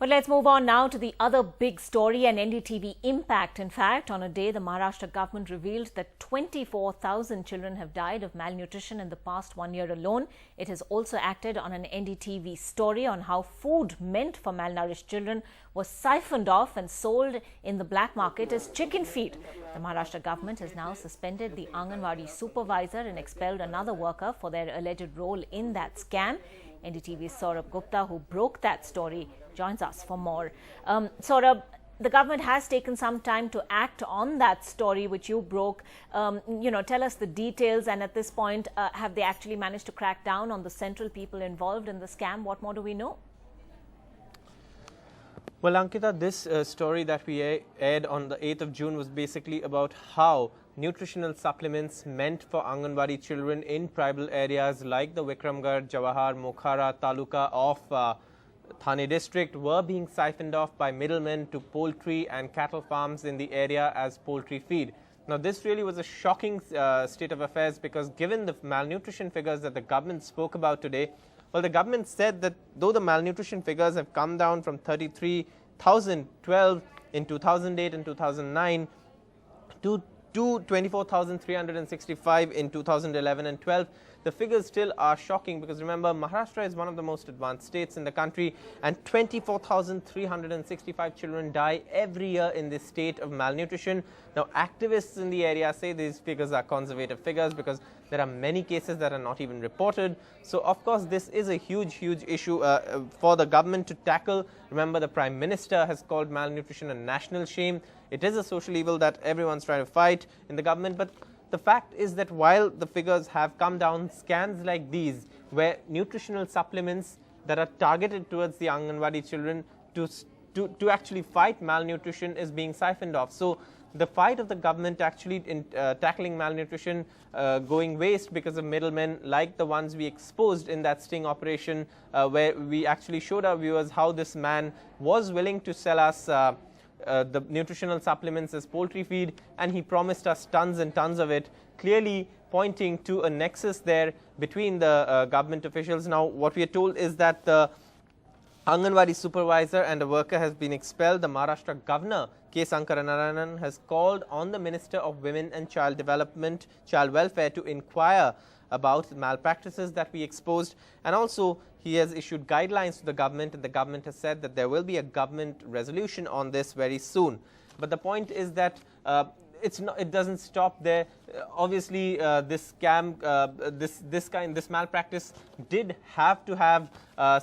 But let's move on now to the other big story, an NDTV impact. In fact, on a day, the Maharashtra government revealed that 24,000 children have died of malnutrition in the past 1 year alone. It has also acted on an NDTV story on how food meant for malnourished children was siphoned off and sold in the black market as chicken feed. The Maharashtra government has now suspended the anganwadi supervisor and expelled another worker for their alleged role in that scam. NDTV's Saurabh Gupta, who broke that story, joins us for more. Saurabh, the government has taken some time to act on that story which you broke. Tell us the details, and at this point, have they actually managed to crack down on the central people involved in the scam? What more do we know? Well, Ankita, this story that we aired on the 8th of June was basically about how nutritional supplements meant for Anganwadi children in tribal areas like the Vikramgarh, Jawahar, Mokhara taluka of Thane district were being siphoned off by middlemen to poultry and cattle farms in the area as poultry feed. Now, this really was a shocking state of affairs, because given the malnutrition figures that the government spoke about today, well, the government said that though the malnutrition figures have come down from 33,012 in 2008 and 2009 to 24,365 in 2011 and 12, the figures still are shocking, because remember, Maharashtra is one of the most advanced states in the country, and 24,365 children die every year in this state of malnutrition. Now, activists in the area say these figures are conservative figures because there are many cases that are not even reported. So, of course, this is a huge issue for the government to tackle. Remember, the Prime Minister has called malnutrition a national shame. It is a social evil that everyone's trying to fight in the government. But the fact is that while the figures have come down, scams like these, where nutritional supplements that are targeted towards the Anganwadi children to actually fight malnutrition, is being siphoned off. So the fight of the government actually in tackling malnutrition going waste because of middlemen like the ones we exposed in that sting operation, where we actually showed our viewers how this man was willing to sell us the nutritional supplements as poultry feed, and he promised us tons and tons of it, clearly pointing to a nexus there between the government officials. Now, what we are told is that the Anganwadi supervisor and a worker has been expelled. The Maharashtra governor, K. Sankaranarayanan, has called on the Minister of Women and Child Development, Child Welfare to inquire about malpractices that we exposed, and also he has issued guidelines to the government, and the government has said that there will be a government resolution on this very soon. But the point is that it doesn't stop there. Obviously, this scam, this malpractice did have to have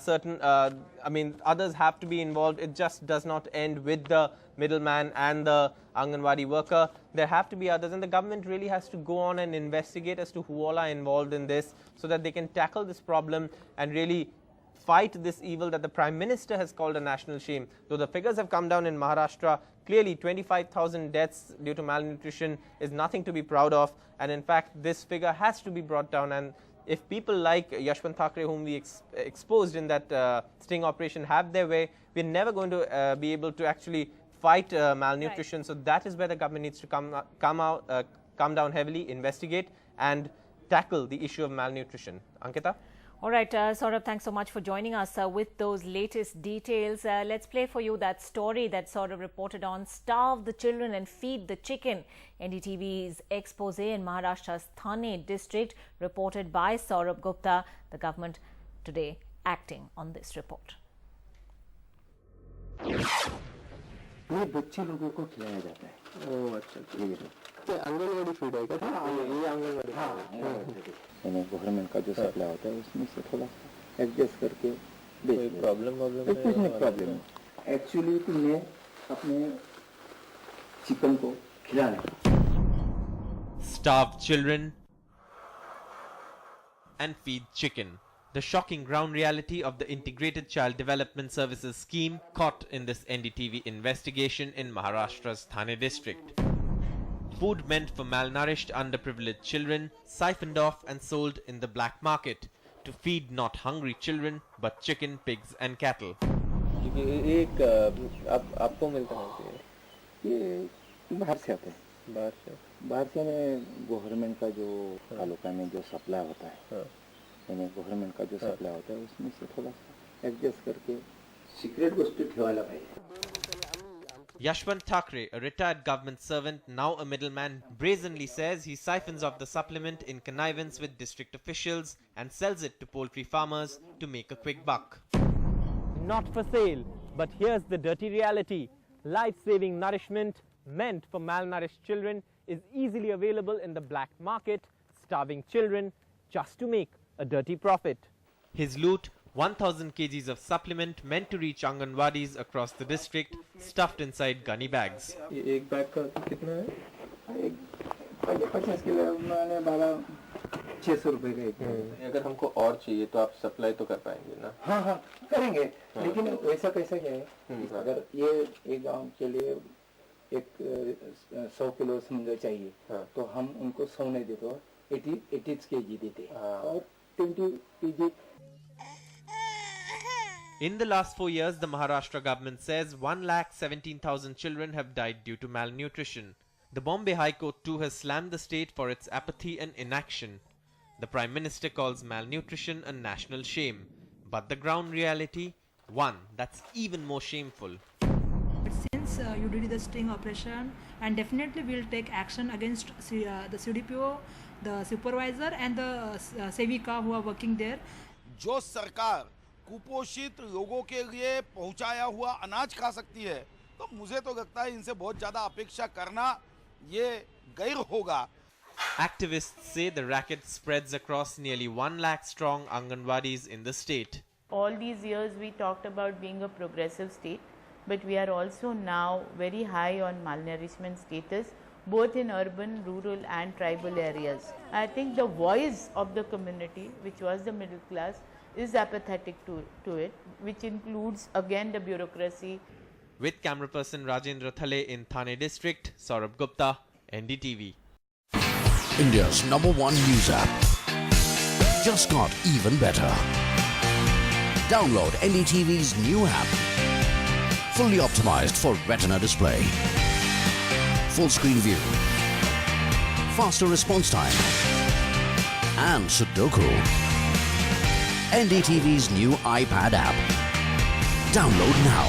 certain. Others have to be involved. It just does not end with the middleman and the Anganwadi worker. There have to be others, and the government really has to go on and investigate as to who all are involved in this, so that they can tackle this problem and really fight this evil that the Prime Minister has called a national shame. Though the figures have come down in Maharashtra, clearly 25,000 deaths due to malnutrition is nothing to be proud of, and in fact this figure has to be brought down. And if people like Yashwant Thackeray, whom we exposed in that sting operation, have their way, we're never going to be able to actually fight malnutrition. Right. So that is where the government needs to come down heavily, investigate and tackle the issue of malnutrition. Ankita? All right, Saurabh, thanks so much for joining us with those latest details. Let's play for you that story that Saurabh reported on, Starve the Children and Feed the Chicken. NDTV's expose in Maharashtra's Thane district, reported by Saurabh Gupta. The government today acting on this report. ये बच्चे लोगों को खिलाया जाता है। ओह अच्छा, ये anganwadi feed है क्या? हाँ, ये आंगनवाड़ी। हाँ, यानी गवर्नमेंट का जो सप्लाई होता है उसमें से थोड़ा एडजस्ट करके दे। कोई प्रॉब्लम नहीं। एक्चुअली तुमने अपने चिकन को खिलाना। Starve children and feed chicken. The shocking ground reality of the Integrated Child Development Services scheme caught in this NDTV investigation in Maharashtra's Thane district. Food meant for malnourished, underprivileged children, siphoned off and sold in the black market to feed not hungry children but chicken, pigs and cattle. आपको मिलता है ये बाहर से आते हैं, बाहर से गवर्नमेंट का जो तालुका में जो सप्लाई होता है, यानी गवर्नमेंट का जो सप्लाई होता है उसमें से थोड़ा सा एडजस्ट करके सिक्रेट गोष्टी ठेवायला पाहिजे. Yashwant Thackeray, a retired government servant, now a middleman, brazenly says he siphons off the supplement in connivance with district officials and sells it to poultry farmers to make a quick buck. Not for sale, but here's the dirty reality. Life-saving nourishment meant for malnourished children is easily available in the black market, starving children just to make a dirty profit. His loot, 1,000 kgs of supplement meant to reach anganwadis across the district, stuffed inside gunny bags. एक bag का कितना है? एक 50 kilo मैंने 600 रुपए का एक. अगर हमको और चाहिए तो आप सप्लाई तो कर पाएंगे ना? हाँ करेंगे. लेकिन वैसा कैसा क्या है? अगर ये एक गांव के लिए एक 100 किलो समझो चाहिए, तो हम उनको 100 नहीं देते, 80 kg देते और 20 kg. In the last 4 years, the Maharashtra government says 1,17,000 children have died due to malnutrition. The Bombay High Court too has slammed the state for its apathy and inaction. The Prime Minister calls malnutrition a national shame. But the ground reality, one that's even more shameful. But since you did the sting operation, and definitely we'll take action against the CDPO, the supervisor and the Sevika who are working there. जो सरकार कुपोषित लोगों के लिए पहुंचाया हुआ अनाज खा सकती है, तो मुझे तो लगता है इनसे बहुत ज़्यादा अपेक्षा करना ये गैर होगा. Activists say the racket spreads across nearly 1 lakh strong anganwadis in the state. All these years we talked about being a progressive state, but we are also now very high on malnourishment status, both in urban, rural and tribal areas. I think the voice of the community, which was the middle class, is apathetic to it, which includes again the bureaucracy. With camera person Rajendra Thale in Thane district, Saurabh Gupta, NDTV. India's #1 news app just got even better. Download NDTV's new app. Fully optimized for retina display. Full screen view. Faster response time. And Sudoku. NDTV's new iPad app. Download now.